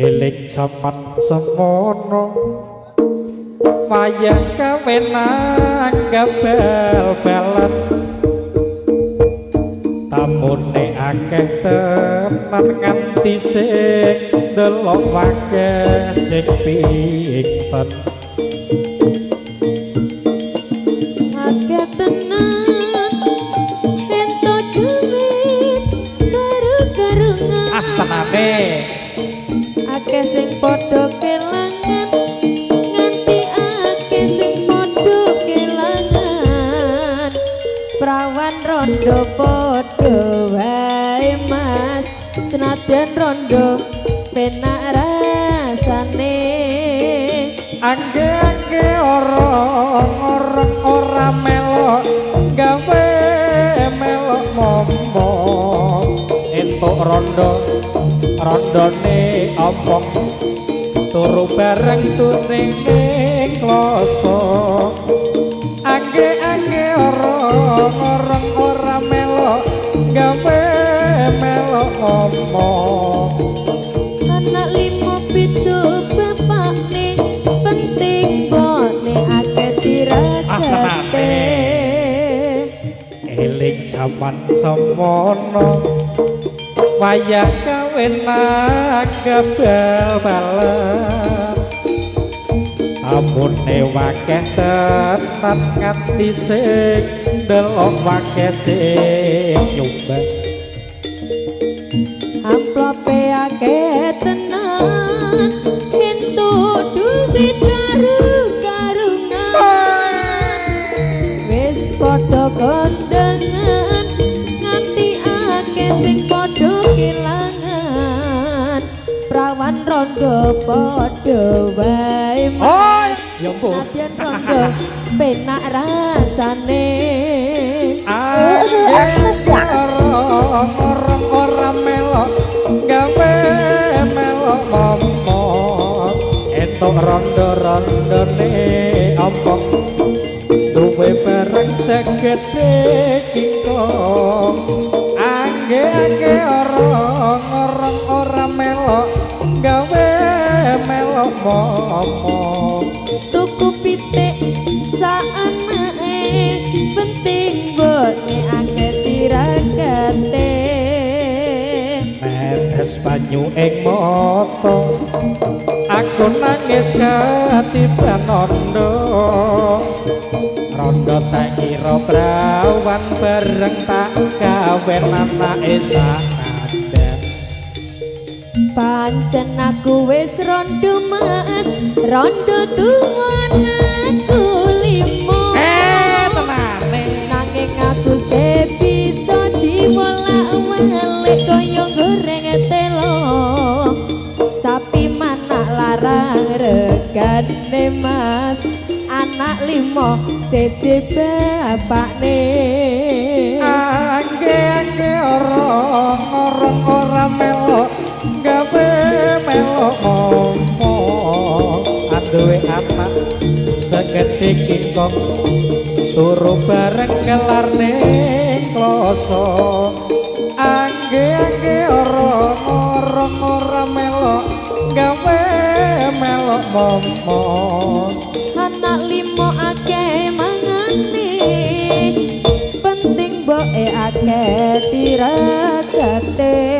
eling jaman semono wayang kawenang gabel-belan tamune akeh tenan nganti sing delok wakeh sing pingsan akeh tenan ento duit karo-karungan tenane akeh sing padha kelangan nganti akeh sing padha kelangan prawan rondo padha wae mas senajan rondo penak rasane angge-angge orang ora melok gawe melok momong entuk rondone ompong turu bareng turing ning kloso angge-angge orang ora melok gawe melok omong anak limo pitu bapakne penting bone akeh diragate eling jaman semono wayang kawenang gabel-belan amune wakeh tenan nganti sing delok wakeh sing nyumbang amplope akeh tenan entuk duit karo-karungan wis padha kondangan nganti akeh sing padha kelangan prawan rondo padha wae oi ya ampun nadyan rondo penak rasane orang ora melok gawe melok momong entuk rondo-rondone ompong duwe bareng segede kingkong angge-angge orang ora melok gawe melok momong tuku pitik saanake penting bone akeh diragate netes banyu ing mata aku nangis ketiban rondo tak kira prawan bareng tak kawen anake sakadan pancen aku wis rondo mas rondo tuwan aku limo tenane nanging aku se bisa diwolak-walik kaya goreng telo sapi manak larang regane mas anak limo siji bapakne angge-angge orang ora melok gawe melok ngomong aduwe anak segede kingkong turu bareng kelar ning kloso angge-angge orang ora melok gawe melok ngomong anak limo akeh mangane penting boke akeh diragate